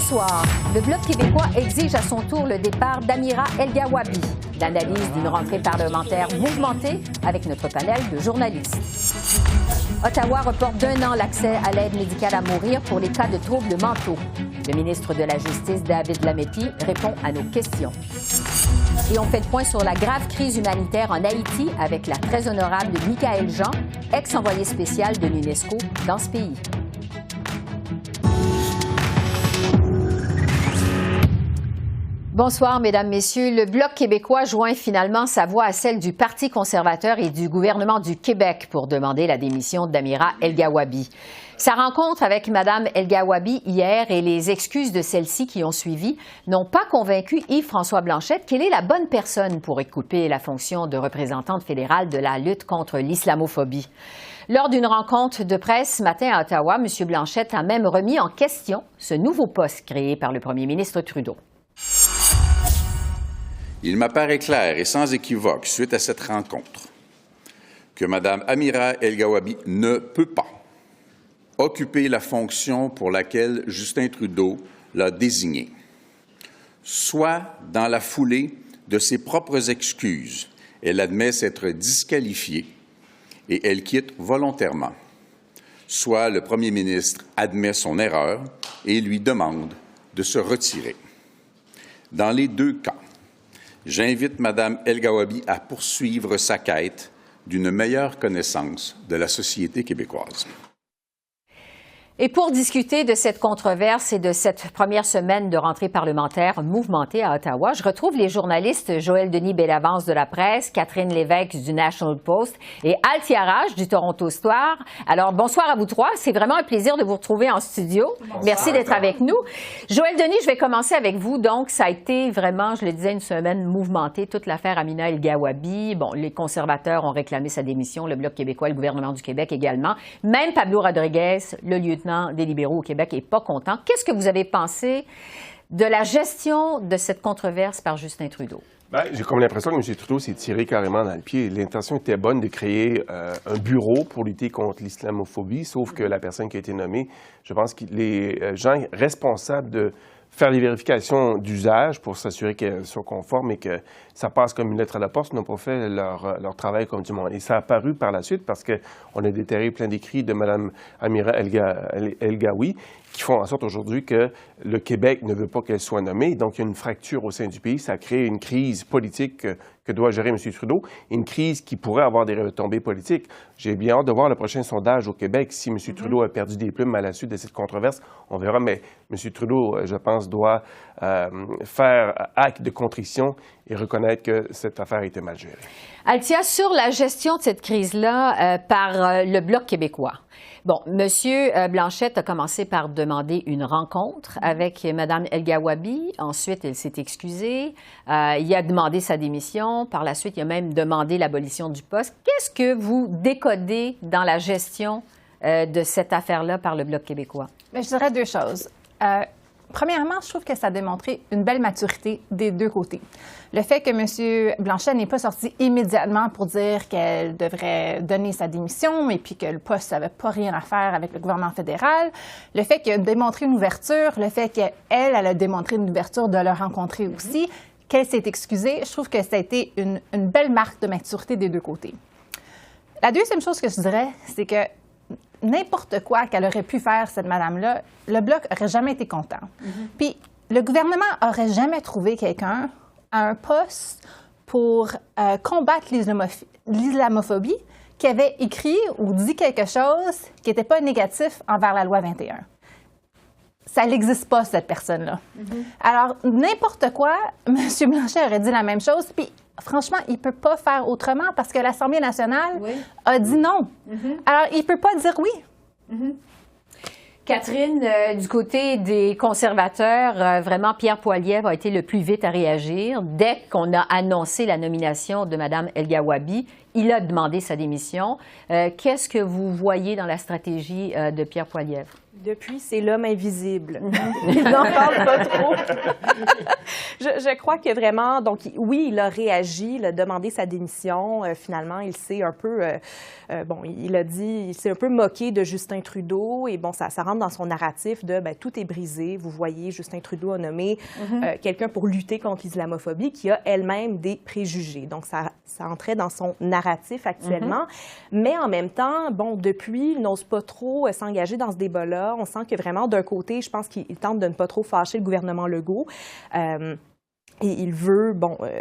Ce soir, le Bloc québécois exige à son tour le départ d'Amira El-Gawabi. L'analyse d'une rentrée parlementaire mouvementée avec notre panel de journalistes. Ottawa reporte d'1 an l'accès à l'aide médicale à mourir pour les cas de troubles mentaux. Le ministre de la Justice, David Lametti, répond à nos questions. Et on fait le point sur la grave crise humanitaire en Haïti avec la très honorable Michaëlle Jean, ex-envoyée spéciale de l'UNESCO dans ce pays. Bonsoir, Mesdames, Messieurs. Le Bloc québécois joint finalement sa voix à celle du Parti conservateur et du gouvernement du Québec pour demander la démission d'Amira El-Gawabi. Sa rencontre avec Mme El-Gawabi hier et les excuses de celle-ci qui ont suivi n'ont pas convaincu Yves-François Blanchette qu'elle est la bonne personne pour occuper la fonction de représentante fédérale de la lutte contre l'islamophobie. Lors d'une rencontre de presse ce matin à Ottawa, M. Blanchette a même remis en question ce nouveau poste créé par le premier ministre Trudeau. Il m'apparaît clair et sans équivoque, suite à cette rencontre, que Mme Amira El-Gawabi ne peut pas occuper la fonction pour laquelle Justin Trudeau l'a désignée. Soit dans la foulée de ses propres excuses, elle admet s'être disqualifiée et elle quitte volontairement. Soit le premier ministre admet son erreur et lui demande de se retirer. Dans les deux cas, j'invite Mme El-Gawabi à poursuivre sa quête d'une meilleure connaissance de la société québécoise. Et pour discuter de cette controverse et de cette première semaine de rentrée parlementaire mouvementée à Ottawa, je retrouve les journalistes Joël Denis Bellavance de La Presse, Catherine Lévesque du National Post et Althia Raj du Toronto Star. Alors, bonsoir à vous trois. C'est vraiment un plaisir de vous retrouver en studio. Bonsoir. Merci d'être avec nous. Joël Denis, je vais commencer avec vous. Donc, ça a été vraiment, je le disais, une semaine mouvementée. Toute l'affaire Amira El-Gawabi. Bon, les conservateurs ont réclamé sa démission, le Bloc québécois, le gouvernement du Québec également. Même Pablo Rodriguez, le lieutenant des libéraux au Québec, n'est pas content. Qu'est-ce que vous avez pensé de la gestion de cette controverse par Justin Trudeau? Bien, j'ai comme l'impression que M. Trudeau s'est tiré carrément dans le pied. L'intention était bonne de créer un bureau pour lutter contre l'islamophobie, sauf que la personne qui a été nommée, je pense que les gens responsables de faire les vérifications d'usage pour s'assurer qu'elles soient conformes et que ça passe comme une lettre à la poste, n'ont pas fait leur travail comme du monde. Et ça a apparu par la suite parce qu'on a déterré plein d'écrits de Mme Amira El-Gawabi qui font en sorte aujourd'hui que le Québec ne veut pas qu'elle soit nommée. Donc, il y a une fracture au sein du pays. Ça a créé une crise politique que doit gérer M. Trudeau, une crise qui pourrait avoir des retombées politiques. J'ai bien hâte de voir le prochain sondage au Québec. Si M. Trudeau a perdu des plumes à la suite de cette controverse, on verra. Mais M. Trudeau, je pense, doit faire acte de contrition et reconnaître que cette affaire a été mal gérée. Althia, sur la gestion de cette crise-là par le Bloc québécois. Bon, M. Blanchette a commencé par demander une rencontre avec Mme El-Gawabi. Ensuite, elle s'est excusée. Il a demandé sa démission. Par la suite, il a même demandé l'abolition du poste. Qu'est-ce que vous décodez dans la gestion de cette affaire-là par le Bloc québécois? Bien, je dirais deux choses. Premièrement, je trouve que ça a démontré une belle maturité des deux côtés. Le fait que M. Blanchet n'est pas sorti immédiatement pour dire qu'elle devrait donner sa démission et puis que le poste n'avait pas rien à faire avec le gouvernement fédéral, le fait qu'il a démontré une ouverture, le fait qu'elle a démontré une ouverture de le rencontrer aussi, qu'elle s'est excusée, je trouve que ça a été une belle marque de maturité des deux côtés. La deuxième chose que je dirais, c'est que n'importe quoi qu'elle aurait pu faire, cette madame-là, le Bloc n'aurait jamais été content. Puis le gouvernement n'aurait jamais trouvé quelqu'un à un poste pour combattre l'islamophobie qui avait écrit ou dit quelque chose qui n'était pas négatif envers la loi 21. Ça n'existe pas, cette personne-là. Alors, n'importe quoi, M. Blanchet aurait dit la même chose, puis franchement, il ne peut pas faire autrement parce que l'Assemblée nationale a dit non. Alors, il ne peut pas dire oui. Catherine, du côté des conservateurs, vraiment, Pierre Poilievre a été le plus vite à réagir. Dès qu'on a annoncé la nomination de Mme El-Gawabi, il a demandé sa démission. Qu'est-ce que vous voyez dans la stratégie de Pierre Poilievre? Depuis, c'est l'homme invisible. Ils n'en parlent pas trop. Je crois que vraiment, donc oui, il a réagi, il a demandé sa démission. Finalement, il s'est un peu, il a dit, il s'est un peu moqué de Justin Trudeau. Et bon, ça rentre dans son narratif de tout est brisé. Vous voyez, Justin Trudeau a nommé quelqu'un pour lutter contre l'islamophobie qui a elle-même des préjugés. Donc, ça entrait dans son narratif actuellement. Mais en même temps, bon, depuis, il n'ose pas trop s'engager dans ce débat-là. On sent que vraiment, d'un côté, je pense qu'il tente de ne pas trop fâcher le gouvernement Legault. Et il veut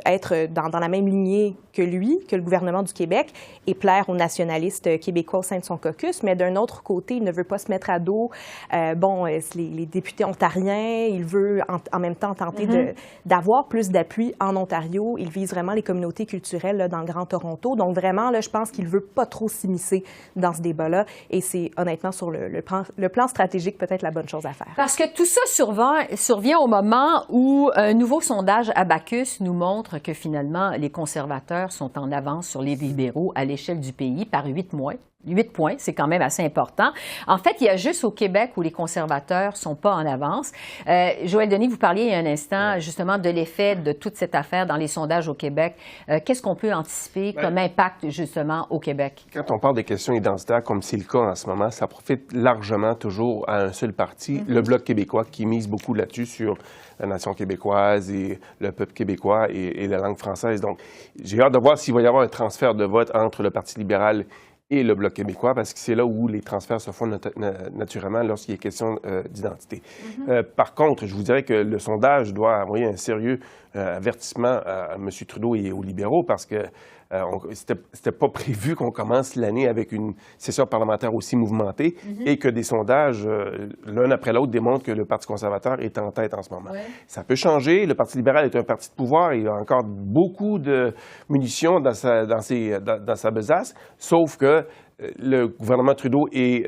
être dans la même lignée que lui, que le gouvernement du Québec, et plaire aux nationalistes québécois au sein de son caucus. Mais d'un autre côté, il ne veut pas se mettre à dos les députés ontariens. Il veut en même temps tenter d'avoir plus d'appui en Ontario. Il vise vraiment les communautés culturelles là, dans le Grand Toronto. Donc vraiment, là, je pense qu'il ne veut pas trop s'immiscer dans ce débat-là. Et c'est honnêtement sur le plan stratégique peut-être la bonne chose à faire. Parce que tout ça survient au moment où un nouveau sondage Abacus nous montre que finalement, les conservateurs sont en avance sur les libéraux à l'échelle du pays par 8 points. 8 points, c'est quand même assez important. En fait, il y a juste au Québec où les conservateurs sont pas en avance. Joël Denis, vous parliez il y a un instant justement de l'effet de toute cette affaire dans les sondages au Québec. Qu'est-ce qu'on peut anticiper comme impact justement au Québec? Quand on parle des questions identitaires, comme c'est le cas en ce moment, ça profite largement toujours à un seul parti, le Bloc québécois, qui mise beaucoup là-dessus sur la nation québécoise et le peuple québécois et la langue française. Donc, j'ai hâte de voir s'il va y avoir un transfert de vote entre le Parti libéral et le Bloc québécois, parce que c'est là où les transferts se font naturellement lorsqu'il est question d'identité. Par contre, je vous dirais que le sondage doit envoyer un sérieux avertissement à M. Trudeau et aux libéraux, parce que c'était pas prévu qu'on commence l'année avec une session parlementaire aussi mouvementée et que des sondages, l'un après l'autre, démontrent que le Parti conservateur est en tête en ce moment. Ça peut changer. Le Parti libéral est un parti de pouvoir. Il a encore beaucoup de munitions dans sa besace, sauf que le gouvernement Trudeau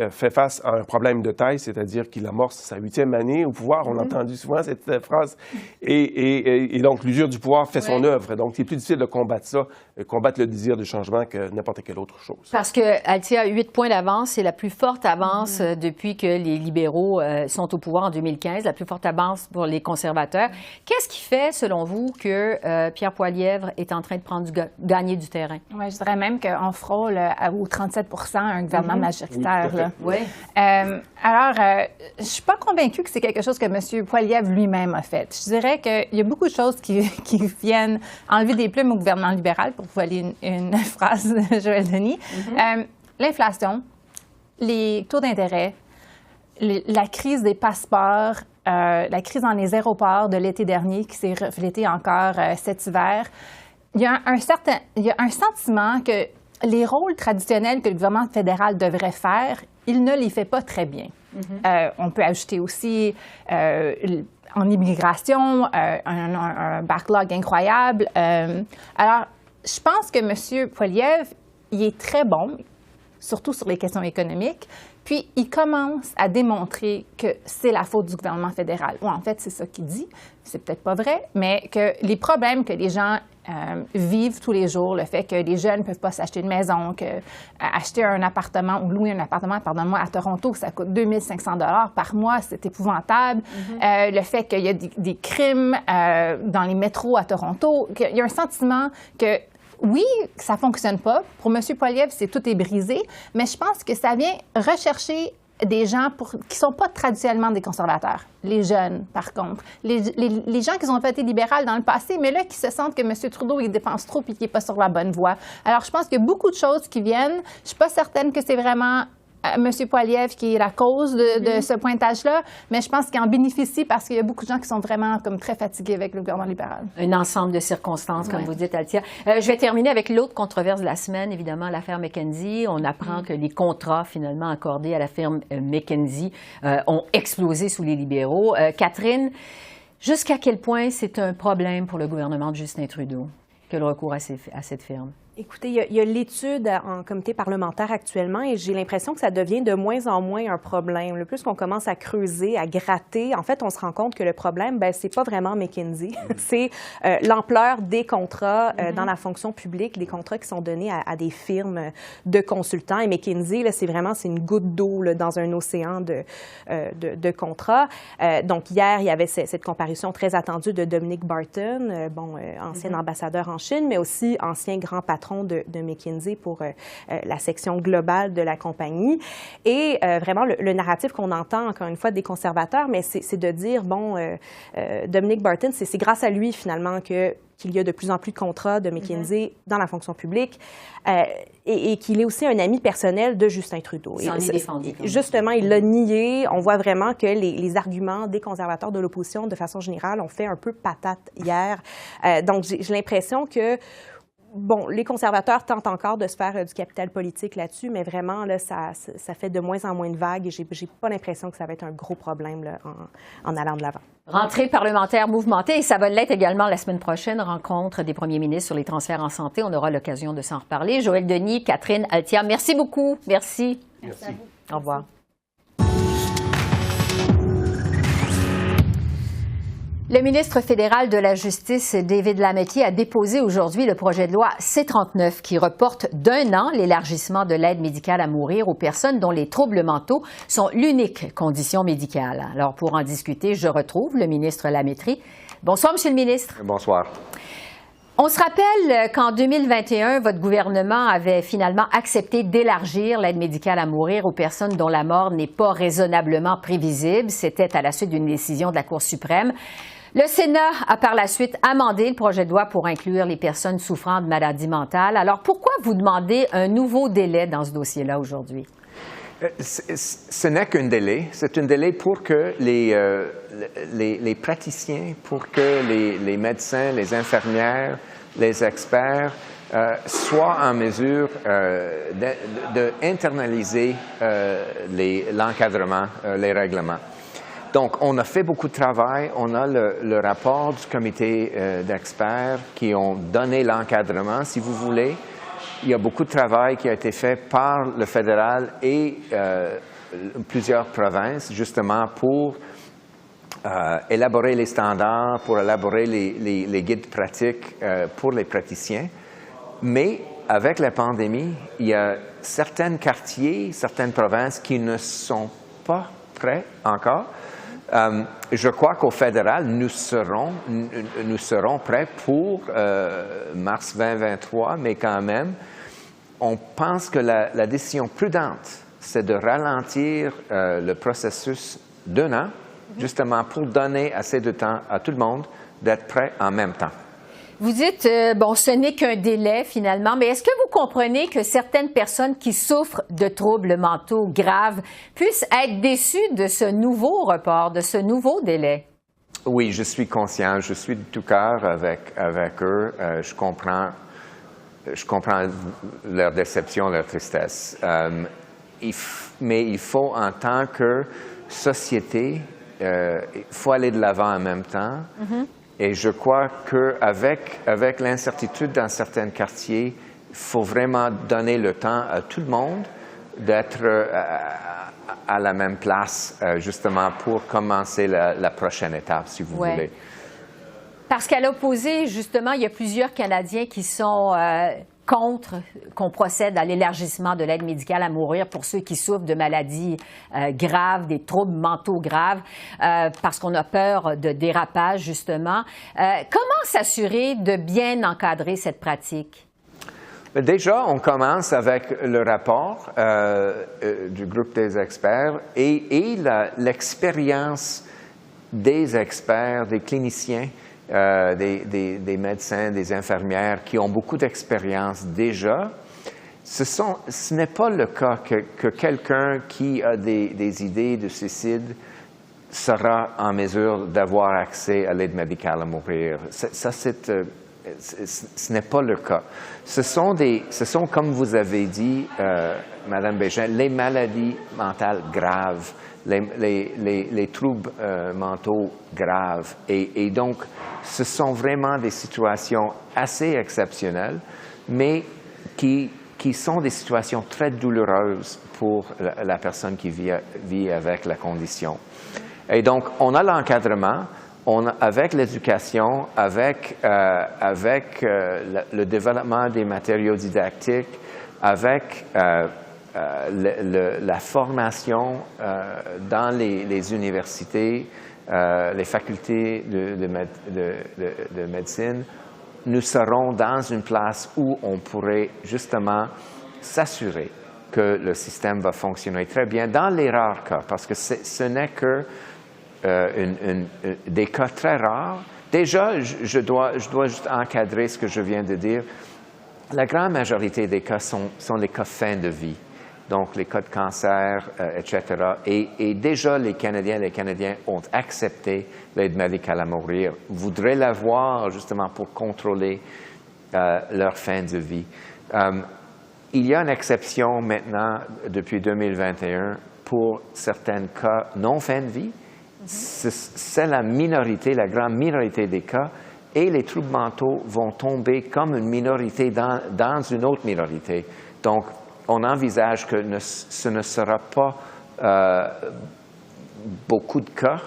fait face à un problème de taille, c'est-à-dire qu'il amorce sa 8e année au pouvoir. On a entendu souvent cette phrase. Et donc, l'usure du pouvoir fait son œuvre. Donc, c'est plus difficile de combattre le désir de changement que n'importe quelle autre chose. Parce qu'elle tient 8 points d'avance. C'est la plus forte avance depuis que les libéraux sont au pouvoir en 2015, la plus forte avance pour les conservateurs. Qu'est-ce qui fait, selon vous, que Pierre Poilievre est en train de gagner du terrain? Oui, je dirais même qu'on frôle aux 37 un gouvernement majoritaire. Oui, Alors, je ne suis pas convaincue que c'est quelque chose que M. Poilievre lui-même a fait. Je dirais qu'il y a beaucoup de choses qui viennent enlever des plumes au gouvernement libéral, pour voler une phrase de Joël Denis. L'inflation, les taux d'intérêt, la crise des passeports, la crise dans les aéroports de l'été dernier qui s'est reflétée encore cet hiver. Il y a un sentiment que les rôles traditionnels que le gouvernement fédéral devrait faire, il ne les fait pas très bien. On peut ajouter aussi en immigration un backlog incroyable. Alors, je pense que M. Poilievre, il est très bon, surtout sur les questions économiques, puis il commence à démontrer que c'est la faute du gouvernement fédéral. Ou en fait, c'est ça qu'il dit. C'est peut-être pas vrai, mais que les problèmes que les gens vivent tous les jours, le fait que les jeunes ne peuvent pas s'acheter une maison, que acheter un appartement ou louer un appartement, pardonne-moi, à Toronto, ça coûte 2 500 $ par mois, c'est épouvantable. Le fait qu'il y a des crimes dans les métros à Toronto, qu'il y a un sentiment que oui, ça ne fonctionne pas. Pour M. Poilievre, tout est brisé, mais je pense que ça vient rechercher des gens qui ne sont pas traditionnellement des conservateurs. Les jeunes, par contre. Les gens qui ont été libérales dans le passé, mais là, qui se sentent que M. Trudeau, il dépense trop et qu'il n'est pas sur la bonne voie. Alors, je pense qu'il y a beaucoup de choses qui viennent. Je ne suis pas certaine que c'est vraiment M. Poilievre qui est la cause de ce pointage-là, mais je pense qu'il en bénéficie parce qu'il y a beaucoup de gens qui sont vraiment comme très fatigués avec le gouvernement libéral. Un ensemble de circonstances, comme vous dites, Althia. Je vais terminer avec l'autre controverse de la semaine, évidemment, l'affaire McKenzie. On apprend que les contrats finalement accordés à la firme McKenzie ont explosé sous les libéraux. Catherine, jusqu'à quel point c'est un problème pour le gouvernement de Justin Trudeau que le recours à cette firme? Écoutez, il y a l'étude en comité parlementaire actuellement et j'ai l'impression que ça devient de moins en moins un problème. Le plus qu'on commence à creuser, à gratter, en fait, on se rend compte que le problème, c'est pas vraiment McKinsey, c'est l'ampleur des contrats dans la fonction publique, des contrats qui sont donnés à des firmes de consultants. Et McKinsey, là, c'est une goutte d'eau dans un océan de contrats. Donc, hier, il y avait cette comparution très attendue de Dominic Barton, ancien ambassadeur en Chine, mais aussi ancien grand patron de McKinsey pour la section globale de la compagnie. Et vraiment, le narratif qu'on entend, encore une fois, des conservateurs, mais c'est de dire, Dominic Barton, c'est grâce à lui, finalement, qu'il y a de plus en plus de contrats de McKinsey dans la fonction publique et qu'il est aussi un ami personnel de Justin Trudeau. Il s'en est défendu. Justement, il l'a nié. On voit vraiment que les arguments des conservateurs de l'opposition, de façon générale, ont fait un peu patate hier. Donc, j'ai l'impression que les conservateurs tentent encore de se faire du capital politique là-dessus, mais vraiment, là, ça fait de moins en moins de vagues et j'ai pas l'impression que ça va être un gros problème là, en allant de l'avant. Rentrée parlementaire mouvementée, et ça va l'être également la semaine prochaine, rencontre des premiers ministres sur les transferts en santé. On aura l'occasion de s'en reparler. Joël Denis, Catherine Altier, merci beaucoup. Merci. Merci. Au revoir. Le ministre fédéral de la Justice, David Lametti, a déposé aujourd'hui le projet de loi C-39 qui reporte d'1 an l'élargissement de l'aide médicale à mourir aux personnes dont les troubles mentaux sont l'unique condition médicale. Alors, pour en discuter, je retrouve le ministre Lametti. Bonsoir, Monsieur le ministre. Bonsoir. On se rappelle qu'en 2021, votre gouvernement avait finalement accepté d'élargir l'aide médicale à mourir aux personnes dont la mort n'est pas raisonnablement prévisible. C'était à la suite d'une décision de la Cour suprême. Le Sénat a par la suite amendé le projet de loi pour inclure les personnes souffrant de maladies mentales. Alors, pourquoi vous demandez un nouveau délai dans ce dossier-là aujourd'hui? Ce n'est qu'un délai. C'est un délai pour que les praticiens, pour que les médecins, les infirmières, les experts soient en mesure d'internaliser l'encadrement, les règlements. Donc, on a fait beaucoup de travail. On a le rapport du comité d'experts qui ont donné l'encadrement, si vous voulez. Il y a beaucoup de travail qui a été fait par le fédéral et plusieurs provinces, justement, pour élaborer les standards, pour élaborer les guides pratiques pour les praticiens. Mais avec la pandémie, il y a certains quartiers, certaines provinces qui ne sont pas prêts encore. Je crois qu'au fédéral, nous serons prêts pour mars 2023, mais quand même, on pense que la décision prudente, c'est de ralentir le processus d'1 an, justement pour donner assez de temps à tout le monde d'être prêt en même temps. Vous dites, ce n'est qu'un délai finalement, mais est-ce que vous comprenez que certaines personnes qui souffrent de troubles mentaux graves puissent être déçues de ce nouveau report, de ce nouveau délai? Oui, je suis conscient, je suis de tout cœur avec eux. Je comprends leur déception, leur tristesse. Mais il faut, en tant que société, il faut aller de l'avant en même temps. Mm-hmm. Et je crois qu'avec l'incertitude dans certains quartiers, il faut vraiment donner le temps à tout le monde d'être à la même place, justement, pour commencer la prochaine étape, si vous voulez. Parce qu'à l'opposé, justement, il y a plusieurs Canadiens qui sont contre qu'on procède à l'élargissement de l'aide médicale à mourir pour ceux qui souffrent de maladies graves, des troubles mentaux graves, parce qu'on a peur de dérapage, justement. Comment s'assurer de bien encadrer cette pratique? Déjà, on commence avec le rapport du groupe des experts et l'expérience des experts, des cliniciens, des médecins, des infirmières qui ont beaucoup d'expérience déjà. Ce n'est pas le cas que quelqu'un qui a des idées de suicide sera en mesure d'avoir accès à l'aide médicale à mourir. Ce n'est pas le cas. Ce sont, comme vous avez dit, Madame Bégin, les maladies mentales graves, les troubles mentaux graves. Et donc, ce sont vraiment des situations assez exceptionnelles, mais qui sont des situations très douloureuses pour la personne qui vit avec la condition. Et donc, on a l'encadrement, avec l'éducation, avec le développement des matériaux didactiques, avec la formation dans les universités, les facultés de médecine, nous serons dans une place où on pourrait justement s'assurer que le système va fonctionner très bien dans les rares cas, parce que ce n'est que des cas très rares. Déjà, je dois juste encadrer ce que je viens de dire. La grande majorité des cas sont les cas fin de vie, donc les cas de cancer, etc. Et déjà, les Canadiens ont accepté l'aide médicale à mourir, voudraient l'avoir justement pour contrôler leur fin de vie. Il y a une exception maintenant, depuis 2021, pour certains cas non fin de vie. C'est la minorité, la grande minorité des cas, et les troubles mentaux vont tomber comme une minorité dans une autre minorité. Donc, on envisage que ce ne sera pas beaucoup de cas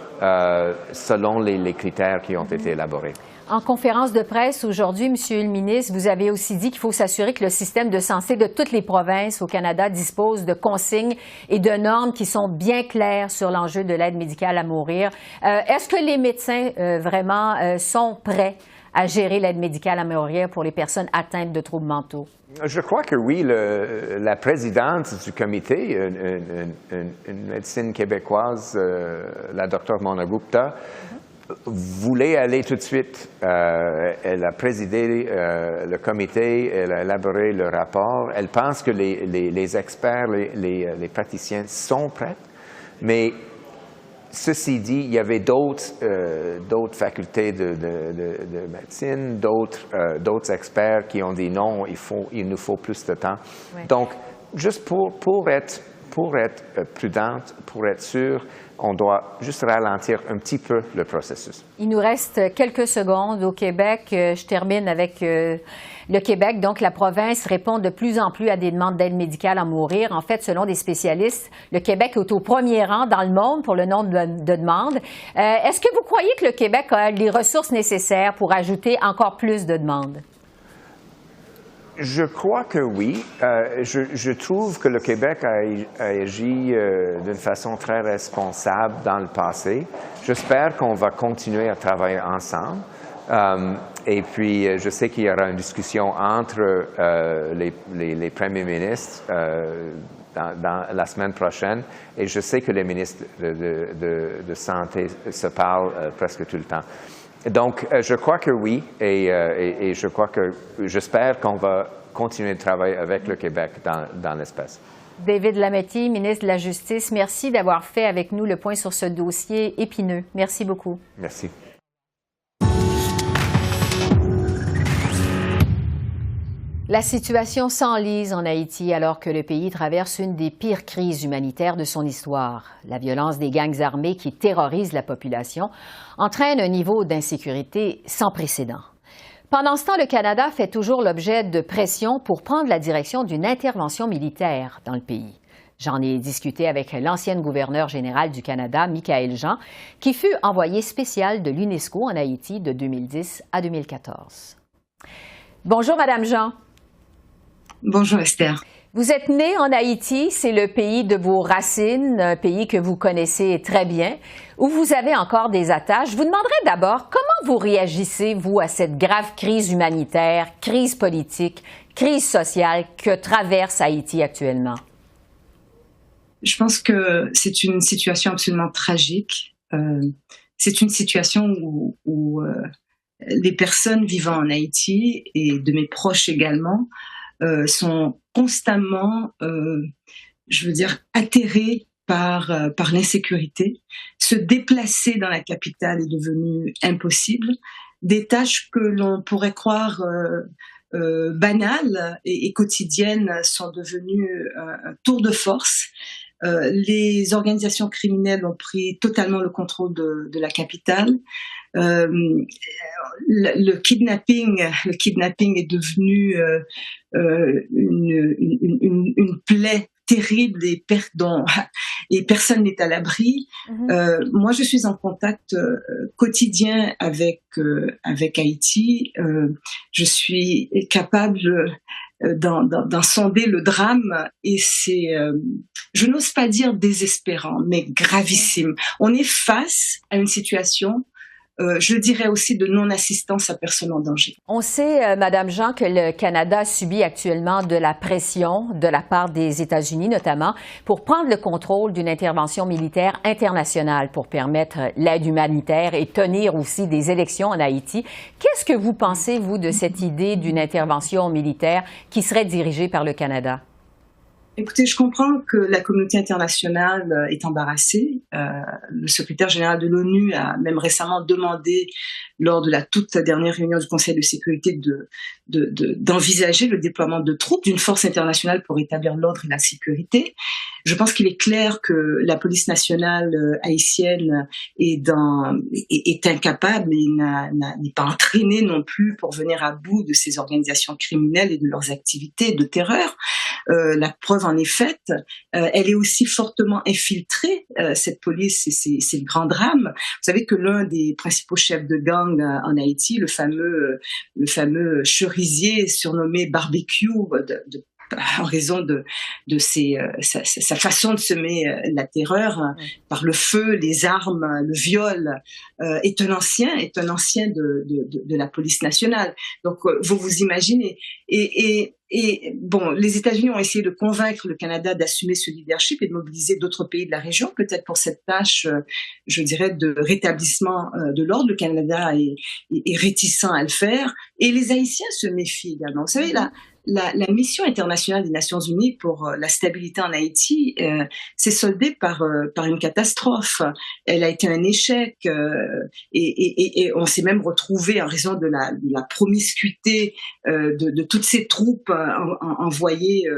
selon les critères qui ont été élaborés. En conférence de presse aujourd'hui, Monsieur le ministre, vous avez aussi dit qu'il faut s'assurer que le système de santé de toutes les provinces au Canada dispose de consignes et de normes qui sont bien claires sur l'enjeu de l'aide médicale à mourir. Est-ce que les médecins vraiment sont prêts à gérer l'aide médicale à mourir pour les personnes atteintes de troubles mentaux? Je crois que oui. La présidente du comité, une médecine québécoise, la Dr Mona Gupta, voulait aller tout de suite. Elle a présidé le comité, elle a élaboré le rapport. Elle pense que les experts, les praticiens sont prêts, mais ceci dit, il y avait d'autres facultés de médecine, d'autres experts qui ont dit non, il nous faut plus de temps. Oui. Donc, juste pour être prudente, pour être sûr, on doit juste ralentir un petit peu le processus. Il nous reste quelques secondes au Québec. Je termine avec le Québec. Donc, la province répond de plus en plus à des demandes d'aide médicale à mourir. En fait, selon des spécialistes, le Québec est au premier rang dans le monde pour le nombre de demandes. Est-ce que vous croyez que le Québec a les ressources nécessaires pour ajouter encore plus de demandes? Je crois que oui. Je trouve que le Québec a agi d'une façon très responsable dans le passé. J'espère qu'on va continuer à travailler ensemble. Et puis, je sais qu'il y aura une discussion entre les premiers ministres dans la semaine prochaine. Et je sais que les ministres de Santé se parlent presque tout le temps. Donc, je crois que oui, et j'espère qu'on va continuer de travailler avec le Québec dans l'espace. David Lametti, ministre de la Justice, merci d'avoir fait avec nous le point sur ce dossier épineux. Merci beaucoup. Merci. La situation s'enlise en Haïti alors que le pays traverse une des pires crises humanitaires de son histoire. La violence des gangs armés qui terrorisent la population entraîne un niveau d'insécurité sans précédent. Pendant ce temps, le Canada fait toujours l'objet de pression pour prendre la direction d'une intervention militaire dans le pays. J'en ai discuté avec l'ancienne gouverneure générale du Canada, Michaëlle Jean, qui fut envoyée spéciale de l'UNESCO en Haïti de 2010 à 2014. Bonjour, Madame Jean. Bonjour Esther. Vous êtes née en Haïti, c'est le pays de vos racines, un pays que vous connaissez très bien, où vous avez encore des attaches. Je vous demanderai d'abord, comment vous réagissez, vous, à cette grave crise humanitaire, crise politique, crise sociale que traverse Haïti actuellement? Je pense que c'est une situation absolument tragique. C'est une situation où les personnes vivant en Haïti, et de mes proches également, sont constamment, atterrés par l'insécurité. Se déplacer dans la capitale est devenu impossible. Des tâches que l'on pourrait croire banales et quotidiennes sont devenues un tour de force. Les organisations criminelles ont pris totalement le contrôle de la capitale. le kidnapping est devenu une plaie terrible et personne n'est à l'abri. Moi, je suis en contact quotidien avec Haïti. Je suis capable d'en sonder le drame et c'est, je n'ose pas dire désespérant, mais gravissime. On est face à une situation je dirais aussi de non-assistance à personne en danger. On sait, Madame Jean, que le Canada subit actuellement de la pression de la part des États-Unis, notamment, pour prendre le contrôle d'une intervention militaire internationale pour permettre l'aide humanitaire et tenir aussi des élections en Haïti. Qu'est-ce que vous pensez, vous, de cette idée d'une intervention militaire qui serait dirigée par le Canada? Écoutez, je comprends que la communauté internationale est embarrassée. Le secrétaire général de l'ONU a même récemment demandé, lors de la toute dernière réunion du Conseil de sécurité, d'envisager le déploiement de troupes, d'une force internationale pour établir l'ordre et la sécurité. Je pense qu'il est clair que la police nationale haïtienne est incapable et n'est pas entraînée non plus pour venir à bout de ces organisations criminelles et de leurs activités de terreur. La preuve en est faite. Elle est aussi fortement infiltrée, cette police, et c'est le grand drame. Vous savez que l'un des principaux chefs de gang en Haïti, le fameux cerisier surnommé Barbecue, en raison de sa façon de semer la terreur par le feu, les armes, le viol, est un ancien de la police nationale. Donc vous imaginez. Et bon, les États-Unis ont essayé de convaincre le Canada d'assumer ce leadership et de mobiliser d'autres pays de la région, peut-être pour cette tâche, je dirais, de rétablissement de l'ordre. Le Canada est réticent à le faire. Et les Haïtiens se méfient également. Vous savez, la mission internationale des Nations Unies pour la stabilité en Haïti s'est soldée par une catastrophe. Elle a été un échec et on s'est même retrouvé en raison de la promiscuité de toutes ces troupes envoyées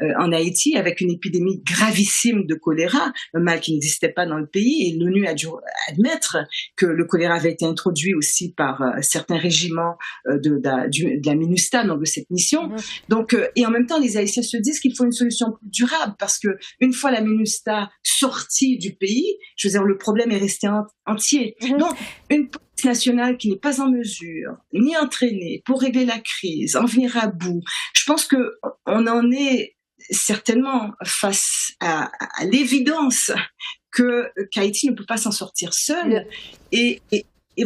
en Haïti avec une épidémie gravissime de choléra, un mal qui n'existait pas dans le pays, et l'ONU a dû admettre que le choléra avait été introduit aussi par certains régiments de la MINUSTAH, donc de cette mission. Donc, et en même temps, les Haïtiens se disent qu'il faut une solution plus durable parce que une fois la MINUSTAH sortie du pays, je veux dire, le problème est resté entier. Donc, une police nationale qui n'est pas en mesure, ni entraînée pour régler la crise, en venir à bout, je pense que on en est certainement face à l'évidence qu'Haïti ne peut pas s'en sortir seul et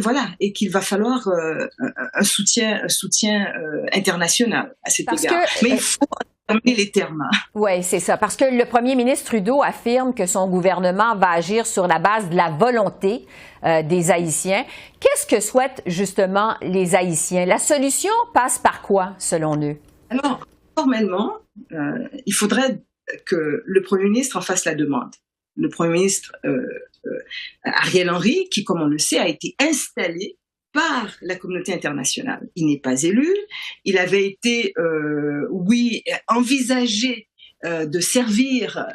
voilà, et qu'il va falloir un soutien international à cet égard. Mais il faut terminer les termes. Oui, c'est ça. Parce que le premier ministre Trudeau affirme que son gouvernement va agir sur la base de la volonté des Haïtiens. Qu'est-ce que souhaitent justement les Haïtiens? La solution passe par quoi, selon eux? Alors, formellement, il faudrait que le premier ministre en fasse la demande. Le premier ministre Ariel Henry, qui, comme on le sait, a été installé par la communauté internationale. Il n'est pas élu. Il avait été, envisagé de servir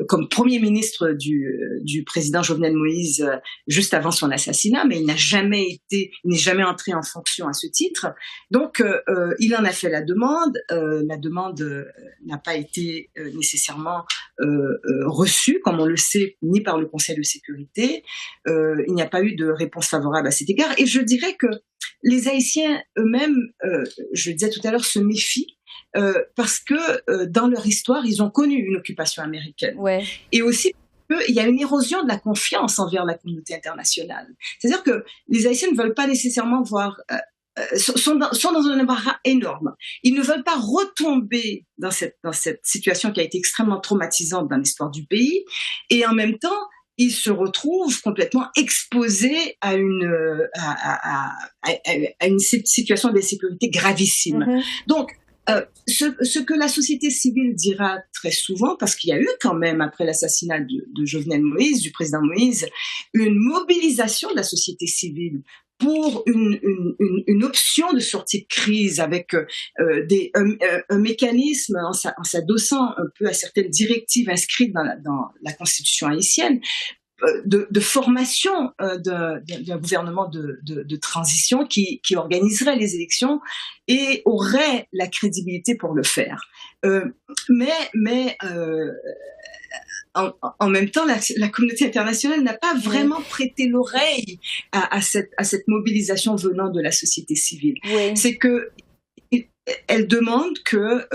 comme premier ministre du président Jovenel Moïse juste avant son assassinat, mais il n'est jamais entré en fonction à ce titre. Donc, il en a fait la demande. La demande n'a pas été nécessairement reçue, comme on le sait, ni par le Conseil de sécurité. Il n'y a pas eu de réponse favorable à cet égard. Et je dirais que les Haïtiens eux-mêmes, je le disais tout à l'heure, se méfient. Parce que dans leur histoire, ils ont connu une occupation américaine. Ouais. Et aussi, il y a une érosion de la confiance envers la communauté internationale. C'est-à-dire que les Haïtiens ne veulent pas nécessairement voir... sont dans un embarras énorme. Ils ne veulent pas retomber dans cette situation qui a été extrêmement traumatisante dans l'histoire du pays. Et en même temps, ils se retrouvent complètement exposés à une situation d'insécurité gravissime. Donc, ce que la société civile dira très souvent, parce qu'il y a eu quand même, après l'assassinat de Jovenel Moïse, du président Moïse, une mobilisation de la société civile pour une option de sortie de crise avec un mécanisme en s'adossant un peu à certaines directives inscrites dans la Constitution haïtienne, de formation d'un gouvernement de transition qui organiserait les élections et aurait la crédibilité pour le faire. Mais en même temps, la communauté internationale n'a pas vraiment prêté l'oreille à cette mobilisation venant de la société civile. Oui. C'est que elle demande que,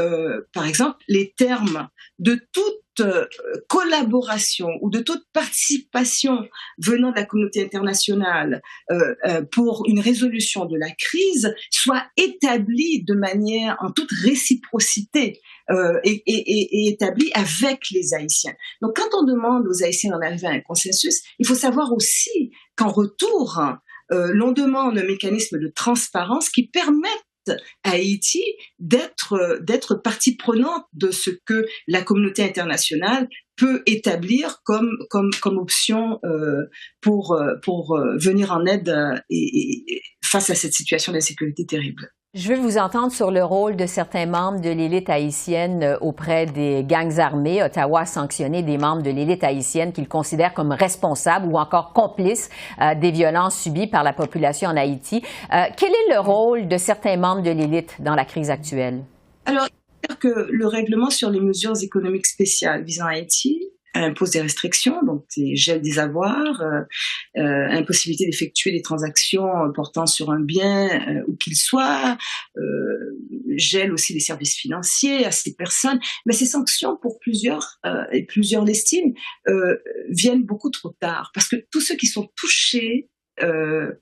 par exemple, les termes de toute collaboration ou de toute participation venant de la communauté internationale pour une résolution de la crise soient établis de manière en toute réciprocité et établis avec les Haïtiens. Donc, quand on demande aux Haïtiens d'en arriver à un consensus, il faut savoir aussi qu'en retour, l'on demande un mécanisme de transparence qui permette à Haïti d'être partie prenante de ce que la communauté internationale peut établir comme option pour venir en aide et face à cette situation d'insécurité terrible. Je veux vous entendre sur le rôle de certains membres de l'élite haïtienne auprès des gangs armés. Ottawa a sanctionné des membres de l'élite haïtienne qu'il considère comme responsables ou encore complices des violences subies par la population en Haïti. Quel est le rôle de certains membres de l'élite dans la crise actuelle? Alors, que le règlement sur les mesures économiques spéciales visant Haïti impose des restrictions, donc des gels des avoirs, impossibilité d'effectuer des transactions portant sur un bien où qu'il soit, gel aussi des services financiers à ces personnes. Mais ces sanctions, pour plusieurs, et plusieurs l'estiment, viennent beaucoup trop tard, parce que tous ceux qui sont touchés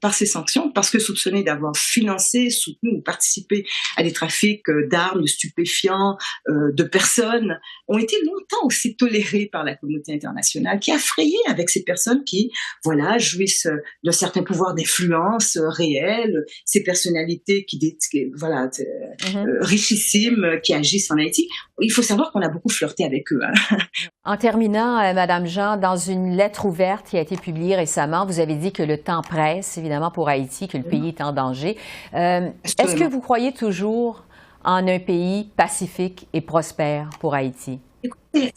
par ces sanctions, parce que soupçonnés d'avoir financé, soutenu ou participé à des trafics d'armes, de stupéfiants, de personnes, ont été longtemps aussi tolérés par la communauté internationale, qui a frayé avec ces personnes qui, voilà, jouissent d'un certain pouvoir d'influence réel, ces personnalités richissimes, qui agissent en Haïti. Il faut savoir qu'on a beaucoup flirté avec eux. Hein. En terminant, Madame Jean, dans une lettre ouverte qui a été publiée récemment, vous avez dit que le temps presse, évidemment, pour Haïti, que le pays est en danger. Est-ce que vous croyez toujours en un pays pacifique et prospère pour Haïti? Écoutez,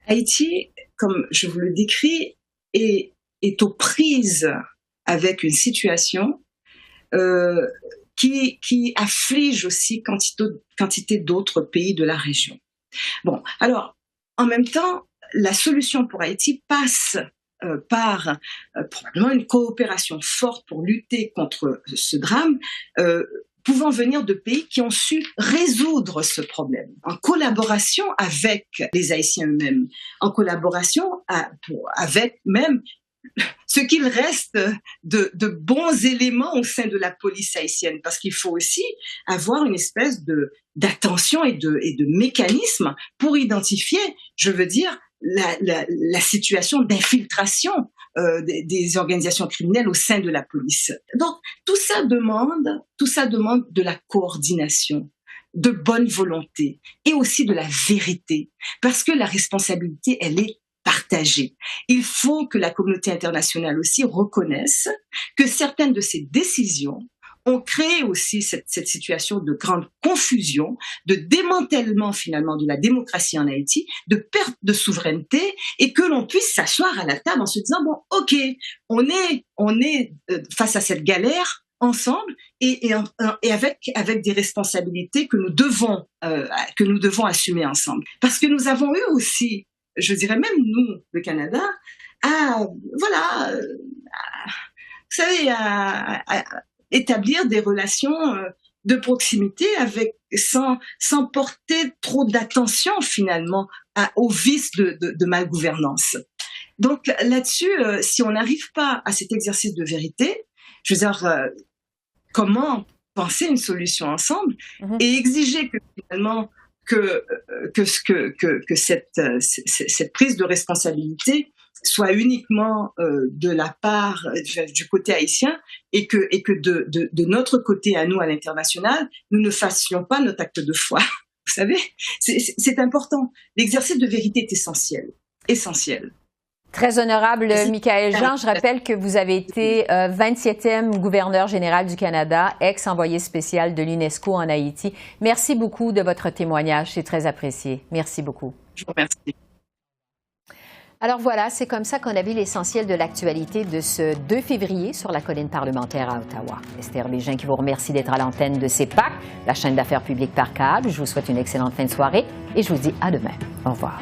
Haïti, comme je vous le décris, est aux prises avec une situation qui afflige aussi quantité d'autres pays de la région. Bon, alors, en même temps, la solution pour Haïti passe par probablement une coopération forte pour lutter contre ce drame, pouvant venir de pays qui ont su résoudre ce problème, en collaboration avec les Haïtiens eux-mêmes, en collaboration avec même ce qu'il reste de bons éléments au sein de la police haïtienne, parce qu'il faut aussi avoir une espèce d'attention et de mécanisme pour identifier, je veux dire, la situation d'infiltration des organisations criminelles au sein de la police. Donc, tout ça demande de la coordination, de bonne volonté et aussi de la vérité, parce que la responsabilité, elle est partagée. Il faut que la communauté internationale aussi reconnaisse que certaines de ces décisions ont créé aussi cette situation de grande confusion, de démantèlement finalement de la démocratie en Haïti, de perte de souveraineté, et que l'on puisse s'asseoir à la table en se disant bon, ok, on est face à cette galère ensemble et avec des responsabilités que nous devons assumer ensemble, parce que nous avons eu aussi, je dirais même nous, le Canada, établir des relations de proximité sans porter trop d'attention finalement aux vices de malgouvernance. Donc là-dessus, si on n'arrive pas à cet exercice de vérité, je veux dire, comment penser une solution ensemble et exiger que finalement que cette prise de responsabilité soit uniquement de la part du côté haïtien et que de notre côté à nous à l'international, nous ne fassions pas notre acte de foi. Vous savez, c'est important. L'exercice de vérité est essentiel. Très honorable Michaëlle Jean, je rappelle que vous avez été 27e gouverneur général du Canada, ex-envoyé spécial de l'UNESCO en Haïti. Merci beaucoup de votre témoignage, c'est très apprécié. Merci beaucoup. Je vous remercie. Alors voilà, c'est comme ça qu'on a vu l'essentiel de l'actualité de ce 2 février sur la colline parlementaire à Ottawa. Esther Bégin qui vous remercie d'être à l'antenne de CEPAC, la chaîne d'affaires publiques par câble. Je vous souhaite une excellente fin de soirée et je vous dis à demain. Au revoir.